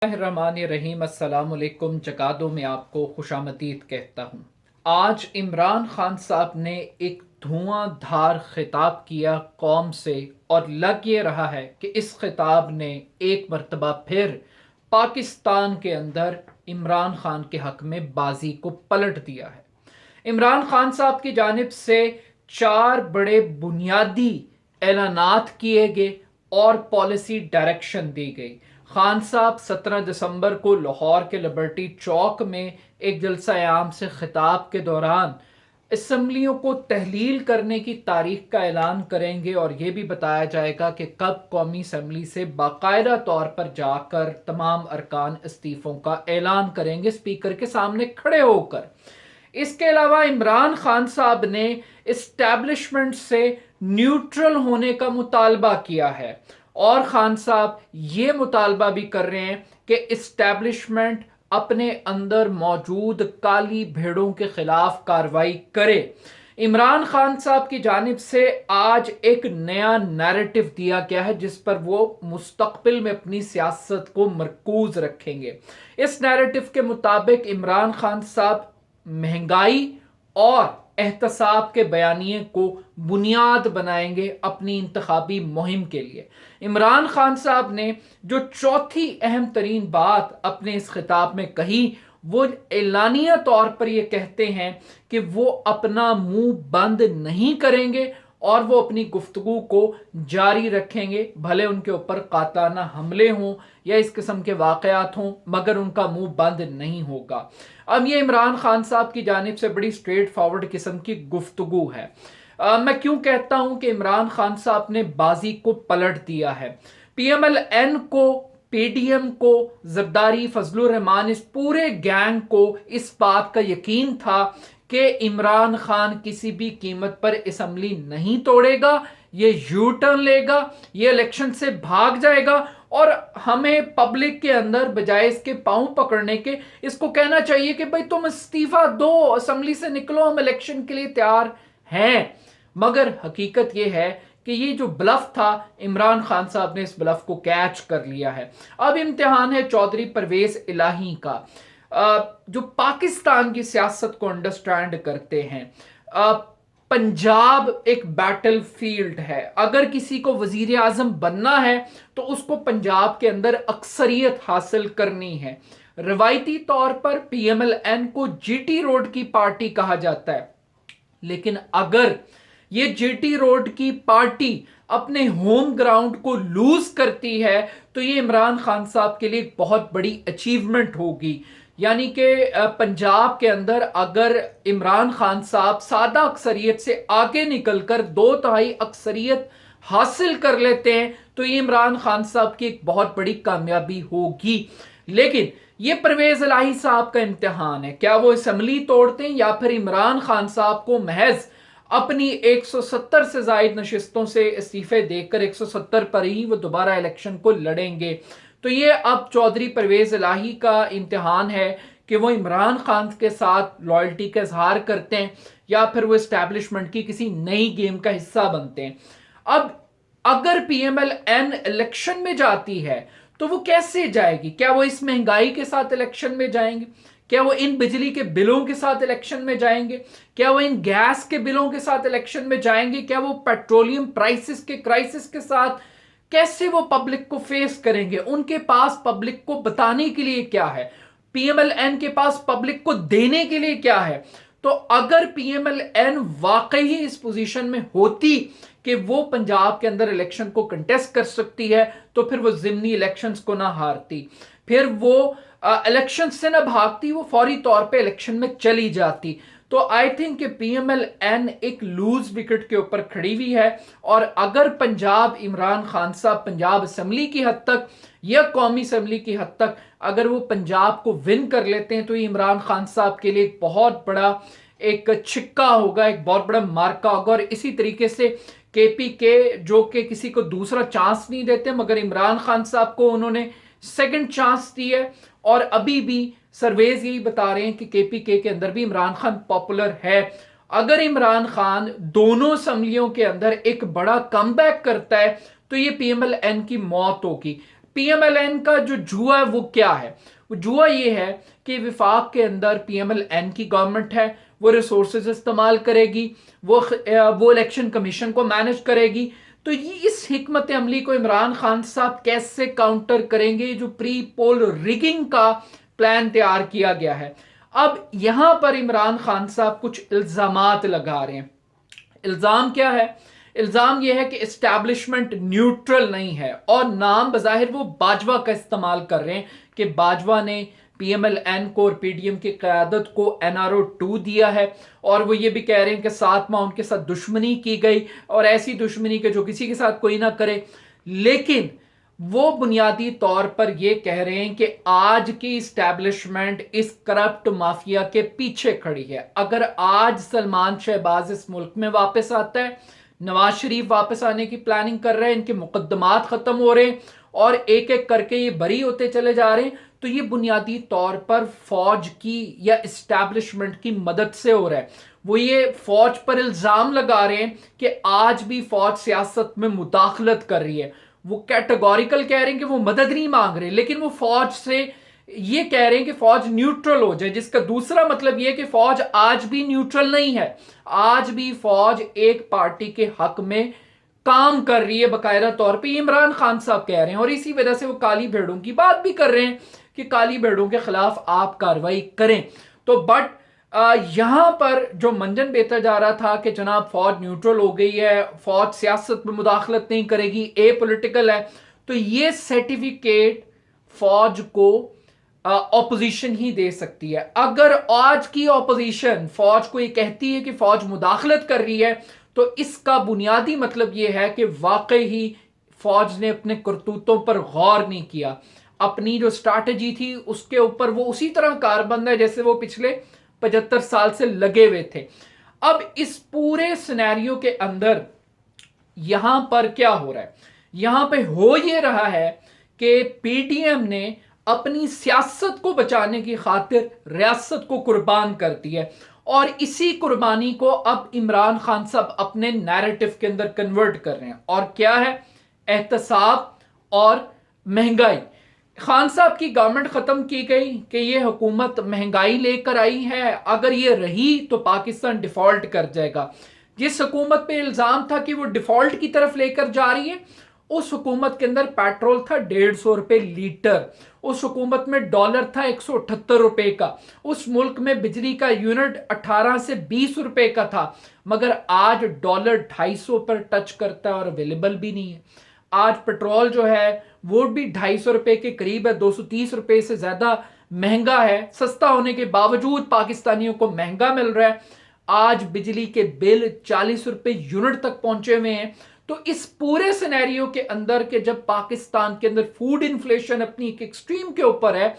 रहीम अस्सलामुअलैकुम। जकादो में आपको खुशामदीद कहता हूँ। आज इमरान खान साहब ने एक धुआंधार खिताब किया कौम से, और लग ये रहा है कि इस खिताब ने एक मरतबा फिर पाकिस्तान के अंदर इमरान खान के हक में बाजी को पलट दिया है। इमरान खान साहब की जानिब से चार बड़े बुनियादी ऐलानात किए गए और पॉलिसी डायरेक्शन दी गई। खान साहब 17 दिसंबर को लाहौर के लिबर्टी चौक में एक जलसा आम से खिताब के दौरान असम्बलियों को तहलील करने की तारीख का ऐलान करेंगे, और यह भी बताया जाएगा कि कब कौमी असम्बली से बाकायदा तौर पर जाकर तमाम अरकान इस्तीफ़ों का ऐलान करेंगे स्पीकर के सामने खड़े होकर। इसके अलावा इमरान खान साहब ने इस्टेब्लिशमेंट से न्यूट्रल होने का मुतालबा किया है, और खान साहब ये मुतालबा भी कर रहे हैं कि इस्टेब्लिशमेंट अपने अंदर मौजूद काली भेड़ों के खिलाफ कार्रवाई करे। इमरान खान साहब की जानिब से आज एक नया नैरेटिव दिया गया है जिस पर वो मुस्तकबिल में अपनी सियासत को मरकूज रखेंगे। इस नैरेटिव के मुताबिक इमरान खान साहब महंगाई और एहतसाब के बयानिए को बुनियाद बनाएंगे अपनी इंतखाबी मुहिम के लिए। इमरान खान साहब ने जो चौथी अहम तरीन बात अपने इस खिताब में कही, वो एलानिया तौर पर ये कहते हैं कि वो अपना मुंह बंद नहीं करेंगे और वो अपनी गुफ्तगू को जारी रखेंगे, भले उनके ऊपर कातलाना हमले हों या इस किस्म के वाकयात हों, मगर उनका मुंह बंद नहीं होगा। अब ये इमरान खान साहब की जानिब से बड़ी स्ट्रेट फॉरवर्ड किस्म की गुफ्तगू है। मैं क्यों कहता हूं कि इमरान खान साहब ने बाजी को पलट दिया है। PMLN को, PDM को, जरदारी, फजलुर रहमान, इस पूरे गैंग को इस बात का यकीन था कि इमरान खान किसी भी कीमत पर असम्बली नहीं तोड़ेगा, ये यू टर्न लेगा, ये इलेक्शन से भाग जाएगा, और हमें पब्लिक के अंदर बजाय इसके पांव पकड़ने के इसको कहना चाहिए कि भाई तुम इस्तीफा दो, असम्बली से निकलो, हम इलेक्शन के लिए तैयार हैं। मगर हकीकत यह है कि ये जो ब्लफ था, इमरान खान साहब ने इस ब्लफ को कैच कर लिया है। अब इम्तिहान है चौधरी परवेज इलाही का, जो पाकिस्तान की सियासत को अंडरस्टैंड करते हैं। पंजाब एक बैटल फील्ड है। अगर किसी को वजीर आजम बनना है तो उसको पंजाब के अंदर अक्सरियत हासिल करनी है। रवायती तौर पर PMLN को GT रोड की पार्टी कहा जाता है, लेकिन अगर ये GT रोड की पार्टी अपने होम ग्राउंड को लूज करती है तो ये इमरान खान साहब के लिए एक बहुत बड़ी अचीवमेंट होगी। यानी कि पंजाब के अंदर अगर इमरान खान साहब सादा अक्सरियत से आगे निकलकर 2/3 अक्सरियत हासिल कर लेते हैं तो ये इमरान खान साहब की एक बहुत बड़ी कामयाबी होगी। लेकिन ये परवेज इलाही साहब का इम्तिहान है, क्या वो असम्बली तोड़ते हैं या फिर इमरान खान साहब को महज अपनी 170 से जायद नशिस्तों से इस्तीफे देकर 170 पर ही वो दोबारा इलेक्शन को लड़ेंगे। तो ये अब चौधरी परवेज इलाही का इम्तिहान है कि वो इमरान खान के साथ लॉयल्टी का इजहार करते हैं या फिर वो इस्टेब्लिशमेंट की किसी नई गेम का हिस्सा बनते हैं। अब अगर PMLN इलेक्शन में जाती है तो वो कैसे जाएगी? क्या वो इस महंगाई के साथ इलेक्शन में जाएंगे? क्या वो इन बिजली के बिलों के साथ इलेक्शन में जाएंगे? क्या वो इन गैस के बिलों के साथ इलेक्शन में जाएंगे? क्या वो पेट्रोलियम प्राइसेस के क्राइसिस के साथ कैसे वो पब्लिक को फेस करेंगे? उनके पास पब्लिक को बताने के लिए क्या है? PMLN के पास पब्लिक को देने के लिए क्या है? तो अगर PMLN वाकई ही इस पोजीशन में होती कि वो पंजाब के अंदर इलेक्शन को कंटेस्ट कर सकती है तो फिर वो जिमनी इलेक्शंस को ना हारती, फिर वो इलेक्शन से ना भागती, वो फौरी तौर पे इलेक्शन में चली जाती। तो आई थिंक कि PMLN एक लूज विकेट के ऊपर खड़ी हुई है, और अगर पंजाब, इमरान खान साहब पंजाब असम्बली की हद तक या कौमी असम्बली की हद तक अगर वो पंजाब को विन कर लेते हैं तो ये इमरान खान साहब के लिए एक बहुत बड़ा एक छिक्का होगा, एक बहुत बड़ा मार्का होगा। और इसी तरीके से KPK जो कि किसी को दूसरा चांस नहीं देते, मगर इमरान खान साहब को उन्होंने सेकंड चांस दी है, और अभी भी सर्वेज यही बता रहे हैं कि KPK के अंदर भी इमरान खान पॉपुलर है। अगर इमरान खान दोनों असम्बलियों के अंदर एक बड़ा कमबैक करता है तो ये PMLN की मौत होगी। पीएमएलएन का जो जुआ है वो क्या है? वो जुआ ये है कि विफाक के अंदर पीएमएलएन की गवर्नमेंट है, वो रिसोर्सेज इस्तेमाल करेगी, वो इलेक्शन कमीशन को मैनेज करेगी। तो ये इस हिकमत अमली को इमरान खान साहब कैसे काउंटर करेंगे? जो प्री पोल रिगिंग का प्लान तैयार किया गया है। अब यहां पर इमरान खान साहब कुछ इल्जामात लगा रहे हैं। इल्जाम क्या है? इल्जाम यह है कि एस्टैब्लिशमेंट न्यूट्रल नहीं है, और नाम बजाहिर वो बाजवा का इस्तेमाल कर रहे हैं कि बाजवा ने पीएमएलएन को और पीडीएम की क़यादत को एनआरओ 2 दिया है, और वो ये भी कह रहे हैं कि 7 माह उनके साथ दुश्मनी की गई, और ऐसी दुश्मनी के जो किसी के साथ कोई ना करे। लेकिन वो बुनियादी तौर पर यह कह रहे हैं कि आज की इस्टेब्लिशमेंट इस करप्ट माफिया के पीछे खड़ी है। अगर आज सलमान शहबाज इस मुल्क में वापस आता है, नवाज शरीफ वापस आने की प्लानिंग कर रहे हैं, इनके मुकद्दमात खत्म हो रहे हैं और एक एक करके ये बरी होते चले जा रहे हैं, तो ये बुनियादी तौर पर फौज की या इस्टेब्लिशमेंट की मदद से हो रहा है। वो ये फौज पर इल्जाम लगा रहे हैं कि आज भी फौज सियासत में मुदाखलत कर रही है। वो कैटेगोरिकल कह रहे हैं कि वो मदद नहीं मांग रहे, लेकिन वो फौज से ये कह रहे हैं कि फौज न्यूट्रल हो जाए, जिसका दूसरा मतलब ये कि फौज आज भी न्यूट्रल नहीं है। आज भी फौज एक पार्टी के हक में काम कर रही है बाकायदा तौर पे, इमरान खान साहब कह रहे हैं। और इसी वजह से वो काली भेड़ों की बात भी कर रहे हैं कि काली भेड़ों के खिलाफ आप कार्रवाई करें। तो बट यहां पर जो मंजन बेचा जा रहा था कि जनाब फौज न्यूट्रल हो गई है, फौज सियासत में मुदाखलत नहीं करेगी, ए पॉलिटिकल है, तो ये सर्टिफिकेट फौज को ऑपोजिशन ही दे सकती है। अगर आज की ऑपोजिशन फौज को ये कहती है कि फौज मुदाखलत कर रही है, तो इसका बुनियादी मतलब ये है कि वाकई ही फौज ने अपने करतूतों पर गौर नहीं किया। अपनी जो स्ट्रैटेजी थी उसके ऊपर वो उसी तरह कारबंद है जैसे वो पिछले 75 साल से लगे हुए थे। अब इस पूरे सिनेरियो के अंदर यहां पर क्या हो रहा है? यहां पे हो ये रहा है कि पीडीएम ने अपनी सियासत को बचाने की खातिर रियासत को कुर्बान कर दी है, और इसी कुर्बानी को अब इमरान खान साहब अपने नैरेटिव के अंदर कन्वर्ट कर रहे हैं। और क्या है? एहतसाब और महंगाई। खान साहब की गवर्नमेंट खत्म की गई कि ये हुकूमत महंगाई लेकर आई है, अगर ये रही तो पाकिस्तान डिफॉल्ट कर जाएगा। जिस हुकूमत पे इल्जाम था कि वो डिफॉल्ट की तरफ लेकर जा रही है, उस हुकूमत के अंदर पेट्रोल था 150 रुपए लीटर, उस हुकूमत में डॉलर था 178 रुपए का, उस मुल्क में बिजली का यूनिट 18 से 20 रुपए का था, मगर आज डॉलर 250 पर टच करता है और अवेलेबल भी नहीं है। आज पेट्रोल जो है वो भी 250 रुपए के करीब है, 230 रुपए से ज्यादा महंगा है। सस्ता होने के बावजूद पाकिस्तानियों को महंगा मिल रहा है। आज बिजली के बिल 40 रुपए यूनिट तक पहुंचे हुए हैं। तो इस पूरे सिनेरियो के अंदर के जब पाकिस्तान के अंदर फूड इन्फ्लेशन अपनी एक एक्सट्रीम के ऊपर है,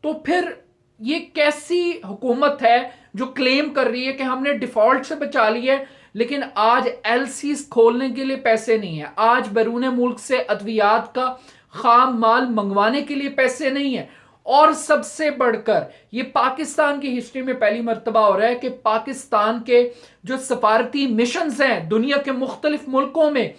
तो फिर ये कैसी हुकूमत है जो क्लेम कर रही है कि हमने डिफॉल्ट से बचा लिया है, लेकिन आज एलसीज खोलने के लिए पैसे नहीं है, आज बैरून मुल्क से अद्वियात का खाम माल मंगवाने के लिए पैसे नहीं है। और सबसे बढ़कर ये पाकिस्तान की हिस्ट्री में पहली मर्तबा हो रहा है कि पाकिस्तान के जो सफारती मिशंस हैं दुनिया के मुख्तलिफ मुल्कों में,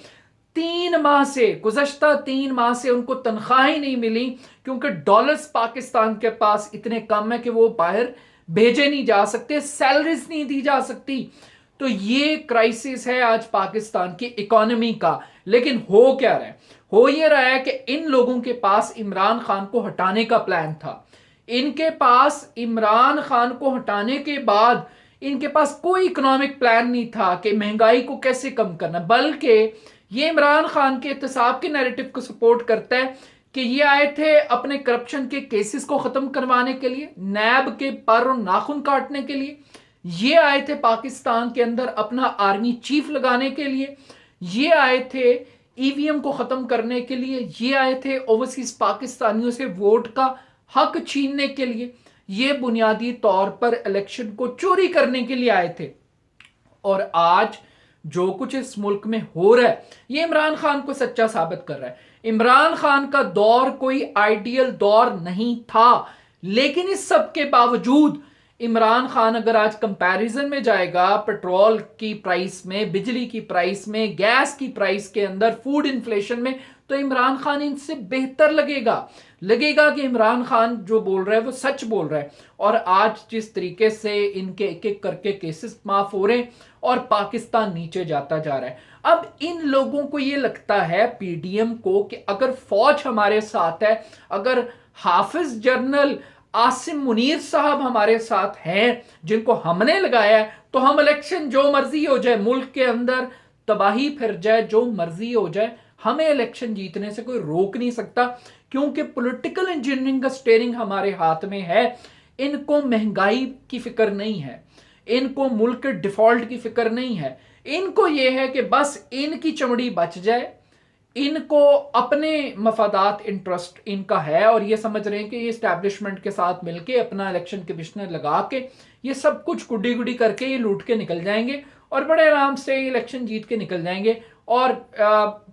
3 माह से, गुज़श्ता 3 माह से उनको तनख्वाह ही नहीं मिली, क्योंकि डॉलर्स पाकिस्तान के पास इतने कम है कि वो बाहर भेजे नहीं जा सकते, सैलरीज नहीं दी जा सकती। तो ये क्राइसिस है आज पाकिस्तान की इकोनॉमी का। लेकिन हो क्या रहा है? हो ये रहा है कि इन लोगों के पास इमरान खान को हटाने का प्लान था। इनके पास इमरान खान को हटाने के बाद इनके पास कोई इकोनॉमिक प्लान नहीं था कि महंगाई को कैसे कम करना, बल्कि ये इमरान खान के एहतसाब के नैरेटिव को सपोर्ट करता है कि ये आए थे अपने करप्शन के केसेस को खत्म करवाने के लिए, नैब के पर और नाखून काटने के लिए। ये आए थे पाकिस्तान के अंदर अपना आर्मी चीफ लगाने के लिए, ये आए थे ईवीएम को खत्म करने के लिए, ये आए थे ओवरसीज पाकिस्तानियों से वोट का हक छीनने के लिए, ये बुनियादी तौर पर इलेक्शन को चोरी करने के लिए आए थे। और आज जो कुछ इस मुल्क में हो रहा है ये इमरान खान को सच्चा साबित कर रहा है। इमरान खान का दौर कोई आइडियल दौर नहीं था, लेकिन इस सब के बावजूद इमरान खान अगर आज कंपैरिजन में जाएगा पेट्रोल की प्राइस में, बिजली की प्राइस में, गैस की प्राइस के अंदर, फूड इन्फ्लेशन में, तो इमरान खान इनसे बेहतर लगेगा कि इमरान खान जो बोल रहा है वो सच बोल रहा है। और आज जिस तरीके से इनके एक एक करके केसेस माफ हो रहे हैं और पाकिस्तान नीचे जाता जा रहा है, अब इन लोगों को ये लगता है, पीडीएम को, कि अगर फौज हमारे साथ है, अगर हाफिज जनरल आसिम मुनीर साहब हमारे साथ हैं जिनको हमने लगाया है, तो हम इलेक्शन जो मर्जी हो जाए, मुल्क के अंदर तबाही फिर जाए, जो मर्जी हो जाए, हमें इलेक्शन जीतने से कोई रोक नहीं सकता, क्योंकि पॉलिटिकल इंजीनियरिंग का स्टेयरिंग हमारे हाथ में है। इनको महंगाई की फिक्र नहीं है, इनको मुल्क के डिफॉल्ट की फिक्र नहीं है, इनको यह है कि बस इनकी चमड़ी बच जाए, इनको अपने मफादात इंटरेस्ट इनका है, और ये समझ रहे हैं कि ये इस्टेब्लिशमेंट के साथ मिलके अपना इलेक्शन कमिश्नर लगा के ये सब कुछ गुड्डी गुड्डी करके ये लूट के निकल जाएंगे और बड़े आराम से इलेक्शन जीत के निकल जाएंगे। और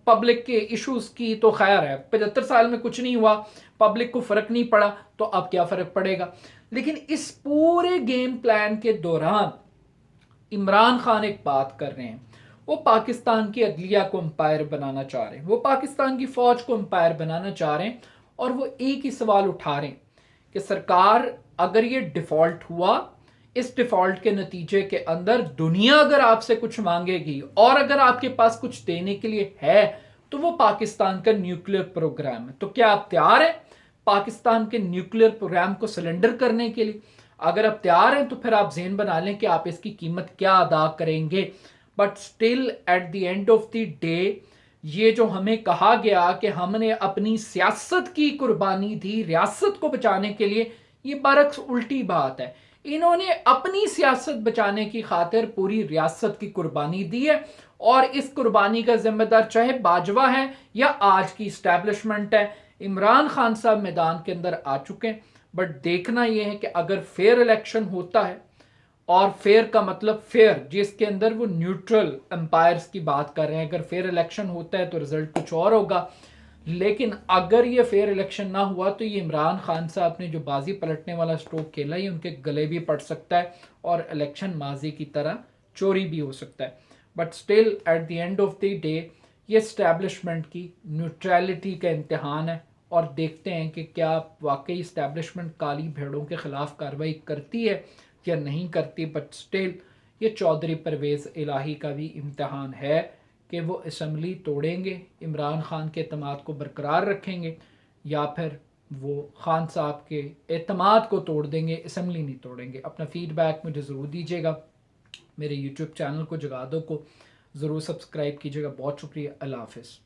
पब्लिक के इश्यूज की तो खैर है, 75 साल में कुछ नहीं हुआ, पब्लिक को फर्क नहीं पड़ा, तो अब क्या फर्क पड़ेगा। लेकिन इस पूरे गेम प्लान के दौरान इमरान खान एक बात कर रहे हैं, वो पाकिस्तान की अदलिया को अंपायर बनाना चाह रहे हैं, वो पाकिस्तान की फौज को अंपायर बनाना चाह रहे हैं, और वो एक ही सवाल उठा रहे हैं कि सरकार, अगर ये डिफॉल्ट हुआ, इस डिफॉल्ट के नतीजे के अंदर दुनिया अगर आपसे कुछ मांगेगी और अगर आपके पास कुछ देने के लिए है, तो वो पाकिस्तान का न्यूक्लियर प्रोग्राम है। तो क्या आप तैयार हैं पाकिस्तान के न्यूक्लियर प्रोग्राम को सिलेंडर करने के लिए? अगर आप तैयार हैं तो फिर आप ज़हन बना लें कि आप इसकी कीमत क्या अदा करेंगे। But still at the end of the day, ये जो हमें कहा गया कि हमने अपनी सियासत की कुर्बानी दी रियासत को बचाने के लिए, ये बरक्स उल्टी बात है। इन्होंने अपनी सियासत बचाने की खातिर पूरी रियासत की कुर्बानी दी है, और इस कुर्बानी का जिम्मेदार चाहे बाजवा है या आज की इस्टेब्लिशमेंट है। इमरान खान साहब मैदान के अंदर आ चुके हैं, बट देखना यह है कि अगर फेयर इलेक्शन होता है, और फेयर का मतलब फेयर जिसके अंदर वो न्यूट्रल एम्पायर्स की बात कर रहे हैं, अगर फेयर इलेक्शन होता है तो रिजल्ट कुछ और होगा। लेकिन अगर ये फेयर इलेक्शन ना हुआ तो ये इमरान खान साहब ने जो बाजी पलटने वाला स्ट्रोक खेला, ये उनके गले भी पड़ सकता है और इलेक्शन माजी की तरह चोरी भी हो सकता है। But still at the end of the day, ये इस्टेब्लिशमेंट की न्यूट्रलिटी का इम्तिहान है, और देखते हैं कि क्या वाकई इस्टेब्लिशमेंट काली भेड़ों के खिलाफ कार्रवाई करती है या नहीं करती। बट स्टिल ये चौधरी परवेज़ इलाही का भी इम्तिहान है कि वो असम्बली तोड़ेंगे, इमरान खान के एतमाद को बरकरार रखेंगे, या फिर वो खान साहब के एतमाद को तोड़ देंगे, असम्बली नहीं तोड़ेंगे। अपना फीडबैक मुझे ज़रूर दीजिएगा, मेरे यूट्यूब चैनल को जगादो को ज़रूर सब्सक्राइब कीजिएगा। बहुत शुक्रिया, अल्लाह हाफ़िज़।